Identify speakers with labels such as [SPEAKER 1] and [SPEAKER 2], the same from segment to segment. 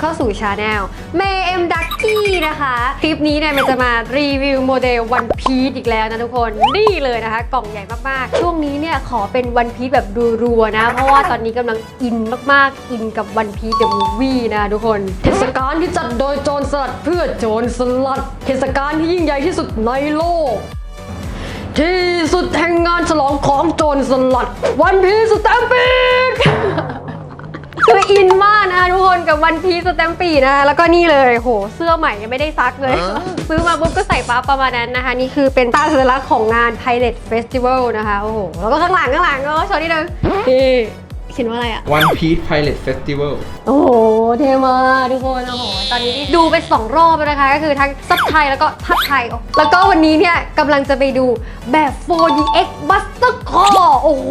[SPEAKER 1] เข้าสู่ชาแนลเมย์เอ็มดักกี้นะคะคลิปนี้เนี่ยมันจะมารีวิวโมเดลวันพีซอีกแล้วนะทุกคนนี่เลยนะคะกล่องใหญ่มากๆช่วงนี้เนี่ยขอเป็นวันพีซแบบรัวๆนะเพราะว่าตอนนี้กำลังอินมากๆอินกับวันพีซเดอะมูฟวี่นะทุกคนเทศกาลที่จัดโดยโจรสลัดเพื่อโจรสลัดเทศกาลที่ยิ่งใหญ่ที่สุดในโลกที่สุดแห่งงานฉลองของโจรสลัดวันพีซสแตมปีดคืออินมากนะทุกคนกับวันพีซสแตมปีดนะคะแล้วก็นี่เลยโหเสื้อใหม่ยังไม่ได้ซักเลยซื้อมาปุ๊บก็ใส่ปั๊บประมาณนั้นนะคะนี่คือเป็นตราสัญลักษณ์ของงาน Pirate Festival นะคะโอ้โหแล้วก็ข้างหลังก็โชว์นิดนึงนี่เขียนว่าอะไรอะ
[SPEAKER 2] One Piece Pirate Festival
[SPEAKER 1] โอ้โหเท่มากทุกคนโอ้โหตอนนี้ดูไป2รอบแล้วนะคะก็คือทั้งซับไทยแล้วก็ภาคไทยแล้วก็วันนี้เนี่ยกำลังจะไปดูแบบ 4DX Buster Core โอ้โห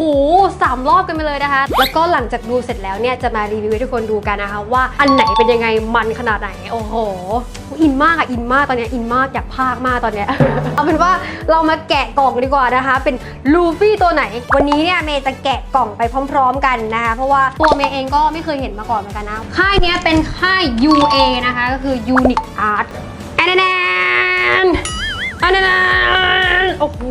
[SPEAKER 1] 3 รอบกันไปเลยนะคะแล้วก็หลังจากดูเสร็จแล้วเนี่ยจะมารีวิวให้ทุกคนดูกันนะคะว่าอันไหนเป็นยังไงมันขนาดไหนโอ้โหอินมากอะอินมากตอนนี้อินมากอยากพากมากตอนเนี้ย เอาเป็นว่าเรามาแกะกล่องดีกว่านะคะเป็นลูฟี่ตัวไหนวันนี้เนี่ยเมย์จะแกะกล่องไปพร้อมๆกันนะคะเพราะว่าตัวเมย์เองก็ไม่เคยเห็นมาก่อนเหมือนกันนะค่ายนี้เป็นค่าย UA นะคะก็คือ Unique Art อันนั้นโอ้โห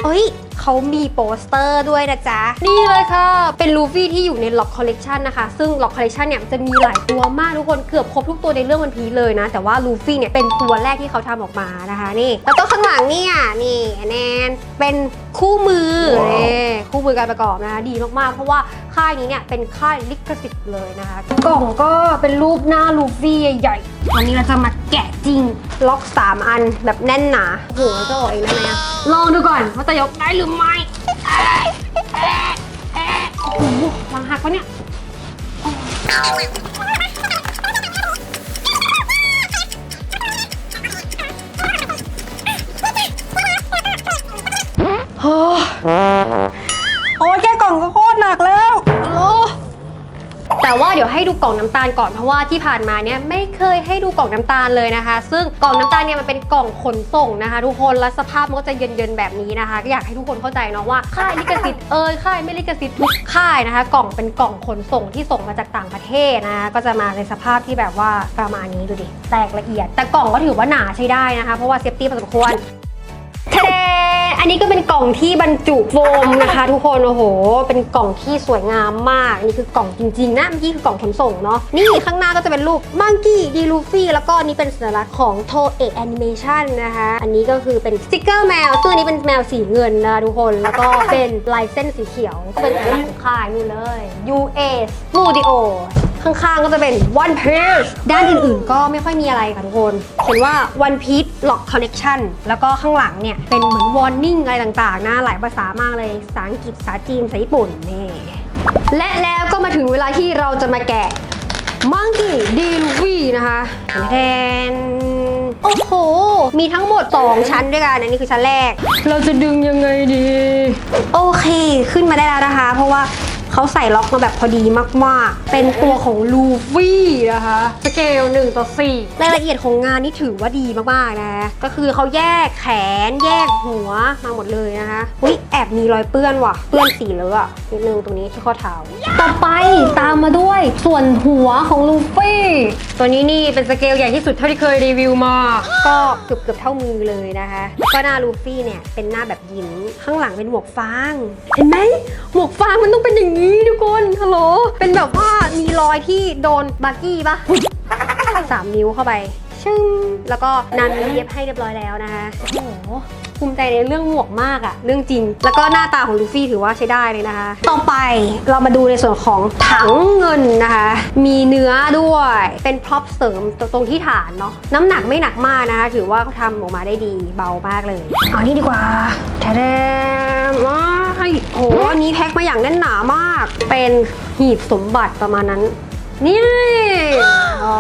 [SPEAKER 1] เอ้ยเขามีโปสเตอร์ด้วยนะจ๊ะนี่เลยค่ะเป็นลูฟี่ที่อยู่ในล็อกคอลเลกชันนะคะซึ่งล็อกคอลเลกชันเนี่ยจะมีหลายตัวมากทุกคนเกือบครบทุกตัวในเรื่องวันพีซเลยนะแต่ว่าลูฟี่เนี่ยเป็นตัวแรกที่เขาทำออกมานะคะนี่แล้วก็ข้างหลังเนี่ยนี่แนนเป็นคู่มือนี่คู่มือการประกอบนะคะดีมากๆเพราะว่าค่ายนี้เนี่ยเป็นค่ายลิขสิทธิ์เลยนะคะกล่องก็เป็นรูปหน้าลูฟี่ใหญ่ๆวันนี้เราจะมาแกะจริงล็อก3 อันแบบแน่นหนาโอ้โหจะออกเองได้ไหมลองดูก่อนว่าจะยกได้หรือไม่โอ้โหหลังหักปะเนี่ยโอ้ยแกะกล่องก็โคตรหนักแล้วแต่ว่าเดี๋ยวให้ดูกล่องน้ำตาลก่อนเพราะว่าที่ผ่านมาเนี่ยไม่เคยให้ดูกล่องน้ำตาลเลยนะคะซึ่งกล่องน้ำตาลเนี่ยมันเป็นกล่องขนส่งนะคะทุกคนและสภาพมันก็จะเย็นๆแบบนี้นะคะก็อยากให้ทุกคนเข้าใจเนาะว่าค่ายลิขสิทธิ์ค่ายไม่ลิขสิทธิ์ทุกค่ายนะคะกล่องเป็นกล่องขนส่งที่ส่งมาจากต่างประเทศนะคะก็จะมาในสภาพที่แบบว่าประมาณนี้ดูดิแตกละเอียดแต่กล่องก็ถือว่าหนาใช้ได้นะคะเพราะว่าเซฟตี้พอสมควรอันนี้ก็เป็นกล่องที่บรรจุโฟมนะคะทุกคนโอ้โหเป็นกล่องที่สวยงามมากนี่คือกล่องจริงๆนะเมื่อกี้คือกล่องขนส่งเนาะนี่ข้างหน้าก็จะเป็นรูปมังกี้ดีลูฟี่แล้วก็นี่เป็นสัญลักษณ์ของโทเอะแอนิเมชันนะคะอันนี้ก็คือเป็นสติ๊กเกอร์แมวซึ่งอันนี้เป็นแมวสีเงินนะทุกคนแล้วก็เป็นลายเส้นสีเขียวก็เป็นสัญลักษณ์ของค่ายนู่นเลย UA Studioข้างๆก็จะเป็น One Piece ด้านอื่นๆก็ไม่ค่อยมีอะไรค่ะทุกคนเขียนว่า One Piece Lock Collection แล้วก็ข้างหลังเนี่ยเป็นเหมือน warning อะไรต่างๆนะหลายภาษามากเลยภาษาอังกฤษภาษาจีนภาษาญี่ปุ่นนี่และแล้วก็มาถึงเวลาที่เราจะมาแกะ Monkey D. Luffy นะคะแทนโอ้โหมีทั้งหมด2ชั้นด้วยกันอันนี้คือชั้นแรกเราจะดึงยังไงดีโอเคขึ้นมาได้แล้วนะคะเพราะว่าเขาใส่ล็อกมาแบบพอดีมากๆเป็นตัวของลูฟี่นะคะสเกล1:4รายละเอียดของงานนี่ถือว่าดีมากๆนะก็คือเขาแยกแขนแยกหัวมาหมดเลยนะคะอุ๊ยแอบมีรอยเปื้อนว่ะเปื้อนสีเลอะนิดนึงตรงนี้ที่ข้อเท้าต่อไปตามมาด้วยส่วนหัวของลูฟี่ตัวนี้นี่เป็นสเกลใหญ่ที่สุดเท่าที่เคยรีวิวมาก็เกือบเท่ามือเลยนะคะก็หน้าลูฟี่เนี่ยเป็นหน้าแบบยิ้มข้างหลังเป็นหมวกฟางเห็นไหมหมวกฟางมันต้องเป็นอย่างนี้ทุกคนฮัลโหลเป็นแบบว่ามีรอยที่โดนบาร์กี้ปะ3 นิ้วเข้าไปชึ้งแล้วก็นำเย็บให้เรียบร้อยแล้วนะคะโอ้โหภูมิใจในเรื่องหมวกมากอะเรื่องจริงแล้วก็หน้าตาของลูฟี่ถือว่าใช้ได้เลยนะคะต่อไปเรามาดูในส่วนของถังเงินนะคะมีเนื้อด้วยเป็นพร็อพเสริมตรงที่ฐานเนาะน้ำหนักไม่หนักมากนะคะถือว่าเขาทำออกมาได้ดีเบามากเลยเอานี่ดีกว่าแทมว้ายโอ้อันนี้แพ็คมาอย่างแน่นหนามากเป็นหีบสมบัติประมาณนั้นนี่อ๋อ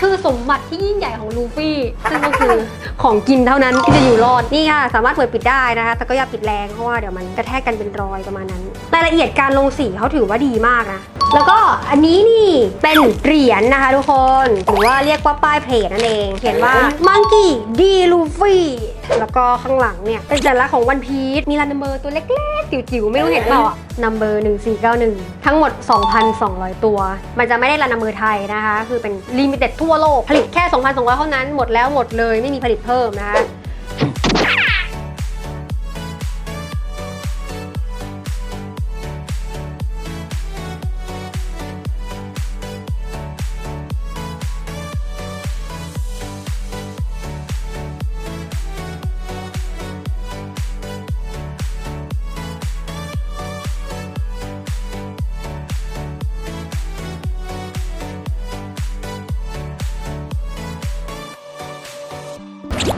[SPEAKER 1] คือสมบัติที่ยิ่งใหญ่ของลูฟี่ซึ่งก็คือของกินเท่านั้นที่จะอยู่รอดนี่ค่ะสามารถเปิดปิดได้นะคะแต่ก็อย่าปิดแรงเพราะว่าเดี๋ยวมันกระแทกกันเป็นรอยประมาณนั้นรายละเอียดการลงสีเขาถือว่าดีมากนะ แล้วก็อันนี้นี่เป็นเหรียญนะคะทุกคนหรือว่าเรียกว่าป้ายเพจนั่นเองเขียนว่า Monkey D Luffy แล้วก็ข้างหลังเนี่ยเป็นสัญลักษณ์ของวันพีชมีรันนัมเบอร์ตัวเล็กๆจิ๋วๆไม่รู้เห็นเปล่าอ่ะนัมเบอร์1491ทั้งหมด 2,200 ตัวมันจะไม่ได้รันนัมเบอร์ไทยนะคะคือเป็นลิมิเต็ดทั่วโลกผลิตแค่ 2,200 เท่านั้นหมดแล้วหมดเลยไม่มีผลิตเพิ่มนะคะ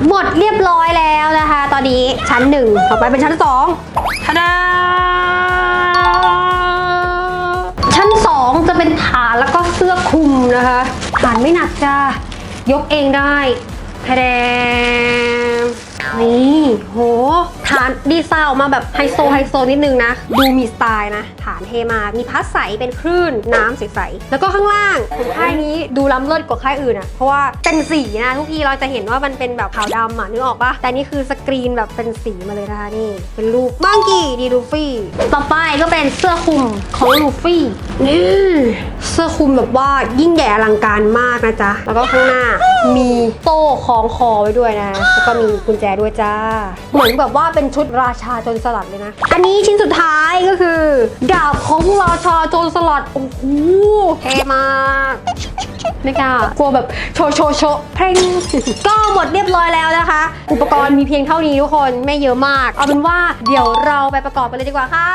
[SPEAKER 1] หมดเรียบร้อยแล้วนะคะตอนนี้ชั้น1ต่อไปเป็นชั้น2ทะดาชั้น2จะเป็นฐานแล้วก็เสื้อคลุมนะคะฐานไม่หนักจ้ายกเองได้ทะแดงนี่โหฐานดีไซน์ออกมาแบบไฮโซนิดนึงนะดูมีสไตล์นะฐานเทมากมีพัดใสเป็นคลื่นน้ำใสๆแล้วก็ข้างล่างของค่ายนี้ดูล้ำเลิศกว่าค่ายอื่นอ่ะเพราะว่าเป็นสีนะทุกทีเราจะเห็นว่ามันเป็นแบบขาวดำอ่ะนึกออกปะแต่นี่คือสกรีนแบบเป็นสีมาเลยนะคะนี่เป็นรูปมังกี้ดีลูฟี่ต่อไปก็เป็นเสื้อคลุมของลูฟี่นี่เสื้อคลุมแบบว่ายิ่งใหญ่อลังการมากนะจ๊ะแล้วก็ข้างหน้ามีโซ่คล้องคอไว้ด้วยนะแล้วก็มีกุญแจด้วยจ้าเหมือนแบบว่าเป็นชุดราชาโจรสลัดเลยนะอันนี้ชิ้นสุดท้ายก็คือดาบของราชาโจรสลัดโอ้โหเท่มากไม่กล้ากลัวแบบโชว์เพลงก็หมดเรียบร้อยแล้วนะคะอุปกรณ์มีเพียงเท่านี้ทุกคนไม่เยอะมากเอาเป็นว่าเดี๋ยวเราไปประกอบกันเลยดีกว่าค่ะ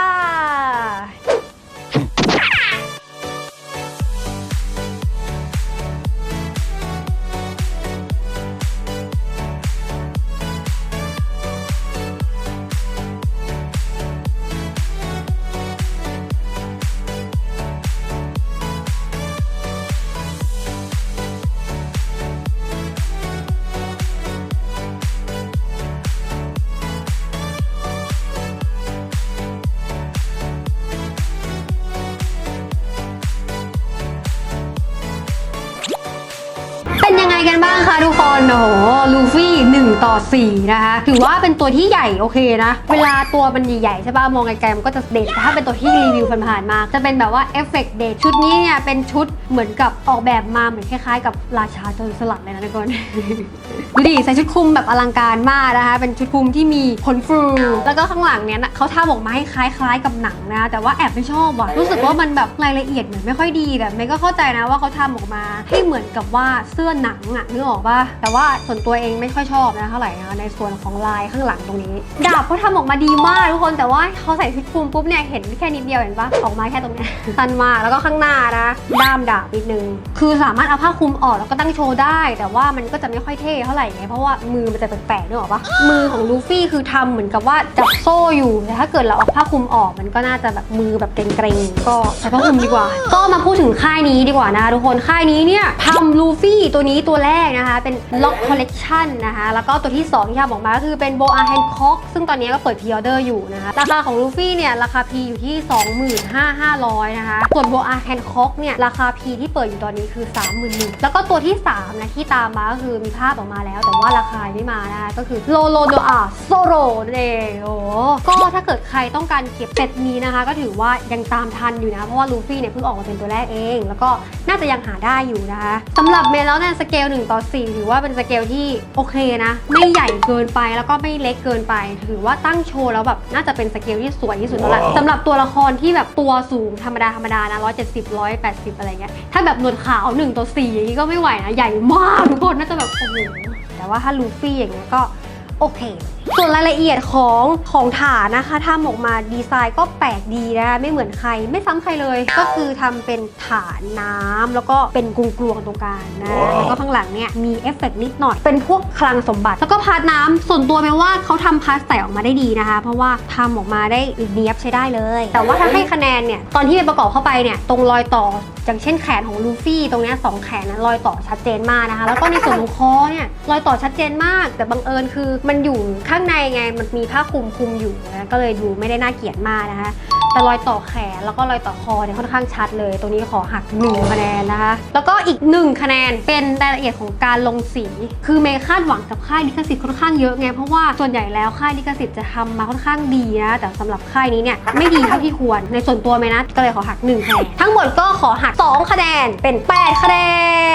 [SPEAKER 1] เป็นยังไงกันบ้างคะทุกคนโอ้โหลูฟี่1:4นะคะถือว่าเป็นตัวที่ใหญ่โอเคนะเวลาตัวมันใหญ่ๆใช่ป่ะมองไกลๆมันก็จะเด่นแต่ถ้าเป็นตัวที่รีวิวผ่านๆมาจะเป็นแบบว่าเอฟเฟกต์เด่นชุดนี้เนี่ยเป็นชุดเหมือนกับออกแบบมาเหมือนคล้ายๆกับราชาโจรสลัดเลยนะทุกคน ดูดิใส่ชุดคลุมแบบอลังการมากนะคะเป็นชุดคลุมที่มีขนฟูแล้วก็ข้างหลังเนี่ยเขาทำออกมาให้คล้ายๆกับหนังนะแต่ว่าแอบไม่ชอบว่ะรู้สึกว่ามันแบบรายละเอียดเหมือนไม่ค่อยดีแบบไม่ก็เข้าใจนะว่าเขาทำออกมาให้เหมือนกับว่าเสื้อหนังอะนึกออกป่ะแต่ว่าส่วนตัวเองไม่ค่อยชอบนะเท่าไหร่นะในส่วนของลายข้างหลังตรงนี้ดาบเขาทำออกมาดีมากทุกคนแต่ว่าเขาใส่ชุดคลุมปุ๊บเนี่ยเห็นแค่นิดเดียวเห็นปะออกมาแค่ตรงนี้ สั้นมากแล้วก็ข้างหน้านะด้ามดาบนิดนึงคือสามารถเอาผ้าคลุมออกแล้วก็ตั้งโชว์ได้แต่ว่ามันก็จะไม่ค่อยเท่เท่าไหร่ไงเพราะว่ามือมันจะแปลกๆนึกออกปะมือของลูฟี่คือทำเหมือนกับว่าจับโซ่อยู่แต่ถ้าเกิดเราเอาผ้าคลุมออกมันก็น่าจะแบบมือแบบเกร็งๆก็ใช้ผ้าคลุมดีกว่าก็มาพูดถึงค่ายนี้ดีกว่านะทุกคนค่ายนี้เนี่ยทำลูฟี่ตัวนี้ตัวแรกนะคะเป็นล็อกคอลเลกชันนะคะแล้วก็ตัวที่2ที่ทำออกมาก็คือเป็นโบอาแฮนค็อกซึ่งตอนนี้ก็เปิดพรีออเดอร์อยู่นะคะราคาของลูฟี่เนี่ยราคา P อยู่ที่ 25,500 นะคะส่วนโบอาแฮนค็อกเนี่ยราคา P ที่เปิดอยู่ตอนนี้คือ 31,000 แล้วก็ตัวที่3นะที่ตามมาก็คือมีภาพออกมาแล้วแต่ว่าราคาไม่มานะคะก็คือโลโลโดอาโซโรนั่นเองโอ้ก็ถ้าเกิดใครต้องการเก็บเซตนี้นะคะก็ถือว่ายังตามทันอยู่นะเพราะว่าลูฟี่เนี่ยเพิ่งออกมาเป็นตัวแรกเองแล้วก็น่าจะยังหาได้อยู่นะคะสำหรับเมลแล้วเนี่ยสเกล1:4ถือว่าเป็นสเกลที่โอเคนะไม่ใหญ่เกินไปแล้วก็ไม่เล็กเกินไปถือว่าตั้งโชว์แล้วแบบน่าจะเป็นสเกลที่สวยที่สุดแล้วแหละสำหรับตัวละครที่แบบตัวสูงธรรมดานะ170 180อะไรเงี้ยถ้าแบบหนวดขาว1:4อย่างนี้ก็ไม่ไหวนะใหญ่มากทุกคนน่าจะแบบโอ้โหแต่ว่าถ้าลูฟี่อย่างเงี้ยก็โอเคส่วนรายละเอียดของฐานนะคะทำออกมาดีไซน์ก็แปลกดีนะคะไม่เหมือนใครไม่ซ้ำใครเลยก็คือทำเป็นฐานน้ำแล้วก็เป็นกลวงตรงกลางนะแล้วก็ข้างหลังเนี่ยมีเอฟเฟกต์นิดหน่อยเป็นพวกคลังสมบัติแล้วก็พาร์ทน้ำส่วนตัวแม้ว่าเขาทำพาร์ทใส่ออกมาได้ดีนะคะเพราะว่าทำออกมาได้เนียบใช้ได้เลยแต่ว่าถ้าให้คะแนนเนี่ยตอนที่ไปประกอบเข้าไปเนี่ยตรงรอยต่ออย่างเช่นแขนของลูฟี่ตรงนี้2แขนนะรอยต่อชัดเจนมากนะคะแล้วก็ในส่วนของคอเนี่ยรอยต่อชัดเจนมากแต่บังเอิญคือมันอยู่ข้างในไงมันมีผ้าคลุมอยู่นะก็เลยดูไม่ได้น่าเกลียดมากนะคะ แต่รอยต่อแขนแล้วก็รอยต่อคอเนี่ยค่อนข้างชัดเลยตรงนี้ขอหัก1คะแนนนะคะแล้วก็อีก1คะแนนเป็นรายละเอียดของการลงสีคือเมย์คาดหวังกับค่ายลิขสิทธิ์ค่อนข้างเยอะไงเพราะว่าส่วนใหญ่แล้วค่ายลิขสิทธิ์จะทำมาค่อนข้างดีนะแต่สำหรับค่ายนี้เนี่ยไม่ดีเท่าที่ควรในส่วนตัวเมย์นะก็เลยขอหัก1คะแนนทั้งหมดก็ขอหัก2คะแนนเป็น8คะแน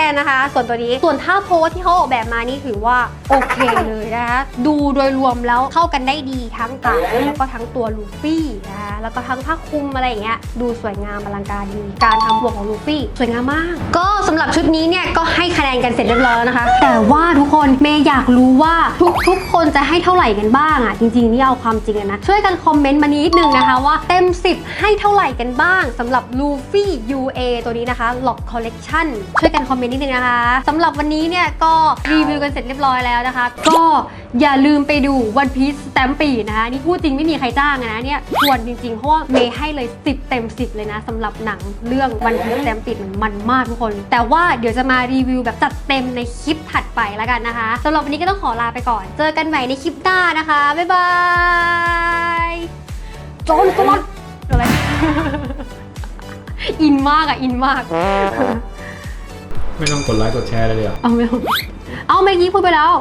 [SPEAKER 1] นนะคะส่วนตัวนี้ส่วนท่าโพสที่เขาออกแบบมานี่ถือว่าโอเคเลยนะคะดูโดยรวมแล้วเข้ากันได้ดีทั้งกายแล้วก็ทั้งตัวลูฟี่นะคะแล้วก็ทั้งผ้าคลุมอะไรอย่างเงี้ยดูสวยงามอลังการดีการทำหมวกของลูฟี่สวยงามมากก็สำหรับชุดนี้เนี่ยก็ให้คะแนนกันเสร็จเรียบร้อยแล้วนะคะแต่ว่าทุกคนเมย์อยากรู้ว่าทุกคนจะให้เท่าไหร่กันบ้างอ่ะจริงๆนี่เอาความจริงนะช่วยกันคอมเมนต์มานิดนึงนะคะว่าเต็ม10ให้เท่าไหร่กันบ้างสำหรับลูฟี่ UA ตัวนี้นะคะล็อกคอลเลกชันช่วยกันคอมเมนต์นิดนึงนะคะสำหรับวันนี้เนี่ยก็รีวิวกันเสร็จเรียบร้อยแล้วนะคะก็อย่าลืมไปดู One Piece Stampede นะคะนี่พูดจริงไม่มีใครจ้างนะเนี่ยควรจริงๆเพราะว่าเมย์ให้เลย10เต็ม10เลยนะสำหรับหนังเรื่อง One Piece Stampede มันมากทุกคนแต่ว่าเดี๋ยวจะมารีวิวแบบจัดเต็มในคลิปถัดไปแล้วกันนะคะสำหรับวันนี้ก็ต้องขอลาไปก่อนเจอกันใหม่ในคลิปหน้านะคะบ๊ายบายโจนสลัดอะไร อินมากอะอินมาก
[SPEAKER 2] ไม่ต้องกดไลค์กดแชร์เลยเหรอ
[SPEAKER 1] เอาไม่เอาเมื่อกี้พูดไปแล้ว